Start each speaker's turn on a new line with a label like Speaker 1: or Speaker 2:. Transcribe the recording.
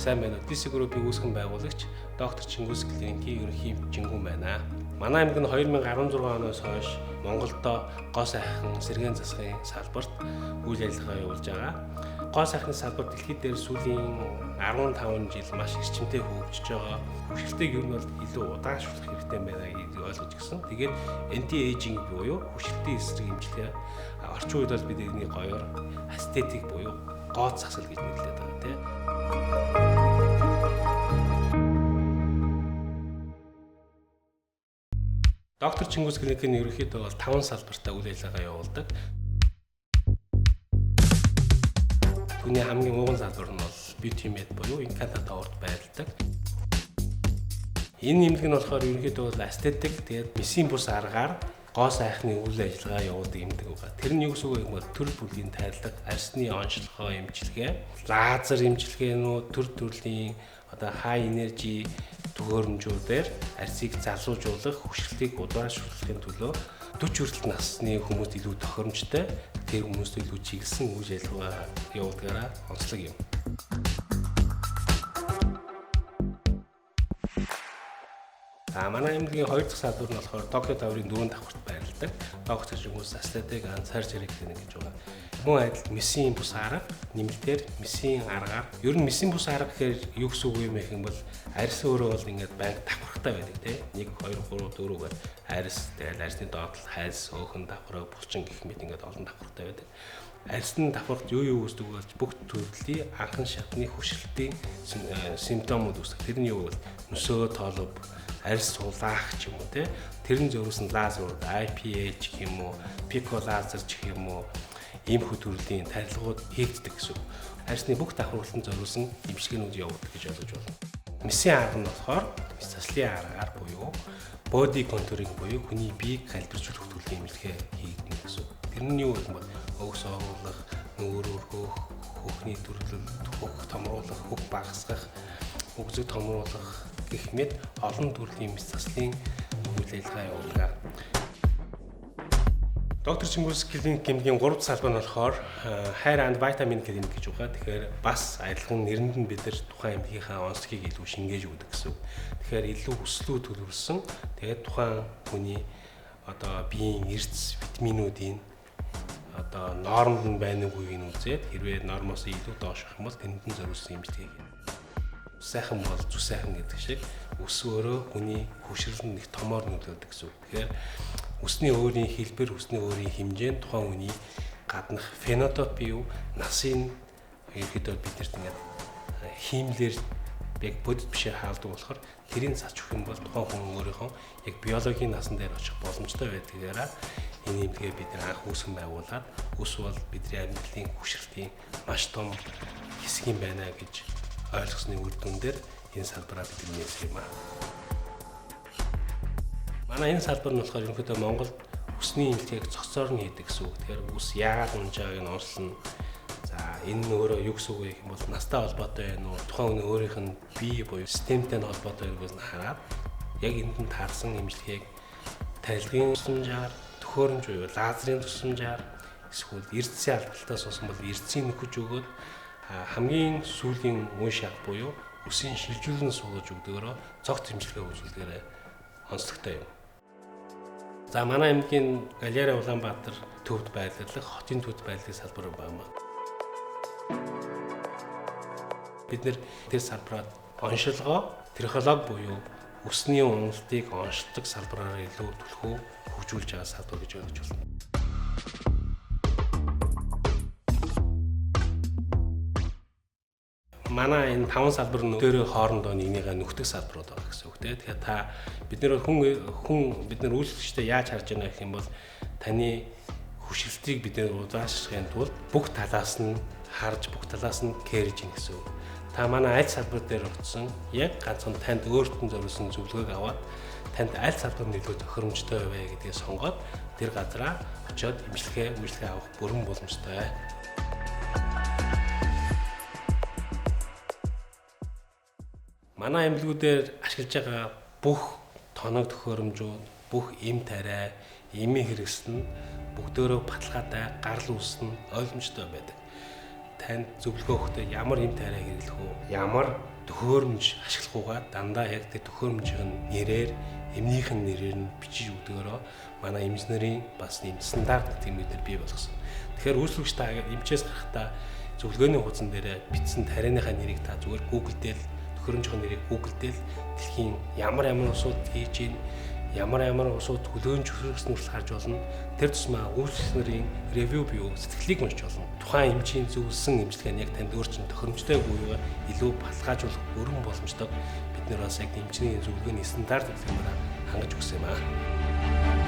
Speaker 1: Сайн байна уу? DC Group-ийн үүсгэн байгуулагч доктор Чингүс клиникийн ерөнхий жингүүн байна. Манай аймаг нь 2016 оноос хойш Монголдо гоо сайхан сэргээн засгийн салбарт үйл ажиллагаа явуулж байгаа. Гоо сайхны салбар дэлхийд дээр сүүлийн 15 жил маш эрчимтэй хөгжиж байгаа. Хүчирхтэйг юу нь бол илүү удаашруулах хэрэгтэй байна гэдгийг ойлгож гисэн. Тэгээд anti-aging буюу хүчирхтийн эсрэг эмчилгээ орчин үед бол бид энийг гоёор aesthetic буюу гоо засал гэж нэрлэдэг байгаа тийм. Доктор Чингүс клиникийн ерөнхийдөө бол 5 салбартаа үйл ажиллагаа явуулдаг. Түүний хамгийн уган салбар нь бол beauty med буюу инкантата урд байлдаг. Энэ нэмлэг нь болохоор ерөнхийдөө бол aesthetic тэгээд месийн бус аргаар гоо сайхны үйл ажиллагаа явуулдаг нэмлэг байгаа. Тэр нь юу гэсэн үг юм бол төр бүлийн тайлбар, арсны онцлогоо эмчилгээ, лазер эмчилгээнүүд, төр төрлийн high energy төхөөрөмжүүдээр арсыг залуужуулах, хүчрхтийг удаашруулахын төлөө 40 хүртэл насны хүмүүст илүү тохиромжтой, тэр хүмүүст илүү чиглэсэн үйл ажиллагаа явуулдагаараа онцлог юм. Манай аймгийн 2 дахь салбар нь болохоор Токио таврын 4 давхарт байрладаг. Доктор Чингүс aesthetic and surgery clinic гэж байгаа. Мөн адил месийн бус арга нэмэлтээр месийн аргаар ер нь месийн бус арга гэхээр юу гэсэн үг юм бэ гэм бол арьс өөрөө бол ингээд банк давхартай байдаг тийм 1 2 3 4 гээд арьс тэгэл арьсны доотлол хайлс өөхөн давхраа булчин гэх мэт ингээд олон давхартай байдаг. Арьсны давхарт юу үүсдэг вэ? Бүх төрлийн анхан шатны хүчрхтийн симптомууд үүсдэг. Тэр нь юу вэ? Нөсөө тоолов, арьс сулаах ч юм уу тий. Тэрэн зөвөрсөн лазер, IPH гэх юм уу, пико лазер гэх юм уу, иймэрхүү төрлийн тарилгууд хийгддэг гэсэн. Арьсны бүх давхарлалтанд зориулсан эмчилгээнүүд явуулдаг гэж ойлгож байна. Месийн арга нь болохоор заслын аргаар буюу body contouring буюу хүний биеийг калибржуулах төрлийн эмчилгээ хийгдэнэ гэсэн. Тэр нь юу гэх юм бол өгс оруулах, нүүр өргөх, хөхний төрлөл, хөх томруулах, хөх багасгах, өгзөг томруулах гэх мэт олон төрлийн мэс заслын үйл ажиллагаа явуулдаг. Доктор Чингүс клиникийн 3 салбар нь болохоор hair and vitamin clinic гэж байгаа. Тэгэхээр бас адилхан нэрэнд нь бид нар тухайн эмнэлгийнхаа онцлогийг илүү шингээж өгдөг гэсэн. Тэгэхээр илүү өслөө төлөвлөсөн. Тэгээд тухайн хүний биеийн эрдэс, витаминуудын нормд нь байна уугүй нь үзээд хэрвээ нормоос илүү доош байх юм бол тэнд нь зориулсан эмчилгээ хийнэ. Сайхан бол зүс сайхан гэдэг шиг өс өөрөө хүний хөшрөл нэг томоор нөлөөлдөг гэсэн. Тэгэхээр өсний өөрийн хэлбэр, өсний өөрийн хэмжээнд тухайн хүний гаднах фенотип юу, насын ерөөдөө бидэрт ингээд хиймлэр яг бодит бишээ хаалдаг болохоор тэрийг зач өгөх юм бол тухайн хүн өөрийнхөө яг биологийн насан дээр очих боломжтой байдгаараа энэ эмнэлгээ бид анх үүсгэн байгуулад өс бол бидний амьдралын хүчрхтийн маш том хэсэг юм байна гэж ойлгосны үр дүн дээр энэ салбараа бид нээсэн юм аа. Манай энэ салбар нь болохоор ерөнхийдөө Монголд өсний эмнэлгээг цогцоор нь хийдэг гэсэн үг. Тэгэхээр өс яагаад унж байгааг нь онцлно. За энэ нь өөрөө юу гэсэн үг вэ гэм бол настай холбоотой байна уу? Тухайн хүний өөрийнх нь бие буюу системтэй холбоотой байгаас нь хараад яг энд нь таарсан эмнэлгээг тарилгын тусламжаар, төхөөрөмж буюу лазерын тусламжаар эсвэл эрдэсийн албалтаас уусан бол эрдэсийг нөхөж өгөөд хамгийн сүүлийн үн шат буюу өсийн шилжүүлэн суулгаж өгдөгөөрөө цогц эмчилгээ үзүүлдэгээрээ онцлогтой юм. За манай аймгийн Галерей Улаанбаатар төвд байрлах хотын төвд байрлалын салбар байна. Бид нэр тэр салбараад оншилгоо, трихолог буюу өсний уналтыг онцлог салбараар илүү төлхөө хөгжүүлж байгаа салбар гэж ойлгож байна. Манай энэ 5 салбар нөтөрөө хоорондоо нэгнийгээ нөхдөг салбарууд байгаа гэсэн үг тийм. Тэгэхээр та бид нэр бид нар үйлчлэгчдээ яаж харж байна гэх юм бол таны хүчрхтийг бид нэр удаашрахын тулд бүх талаас нь харж бүх талаас нь кэрж ин гэсэн үг. Та манай аль салбар дээр очсон яг ганцхан танд өөртөө зориулсан зөвлөгөөг аваад танд аль салбар нь илүү тохиромжтой вэ гэдгийг сонгоод тэр газараа очиод эмчилгээ авах бүрэн боломжтой. Манай эмнэлгүүдээр ашиглаж байгаа бүх тоног төхөөрөмжүүд, бүх эм тариа, эмийн хэрэгсэл нь бүгдөө баталгаатай гарал үүснэ ойлгомжтой байдаг. Танд зөвлөгөө өгөхдөө ямар эм тариа хэрэглэх үү, ямар төхөөрөмж ашиглахгүйгээр дандаа яг тэр төхөөрөмжийн нэрээр эмнийхэн нэрээр нь бичиж өгдөгөөрөө манай эмчнэрийн бас нэм стандарт тэмдэгтэр бий болгосон. Тэгэхээр үйлчлэгч та эмчээс гарахдаа зөвлөгөөний хуудсан дээр бичсэн тарианыхаа нэрийг та зүгээр Google дээр төхөөрөмжийн нэрийг Google дээр дэлхийн ямар усууд хийж ийн ямар усууд төлөөлж өгсөн хүртэл харж болно. Тэр тусмаа үйлчлэгчнэрийн ревю буюу сэтгэлийг уншиж болно. Тухайн эмчийн зөвлөсөн эмчилгээ нь яг танд өөрчлөн тохиромжтой буюу илүү баталгаажуулах өргөн боломжтой бид нар бас яг эмчний зөвлөгөөний стандарт хэлбэрээр хангаж өгсөн юм аа.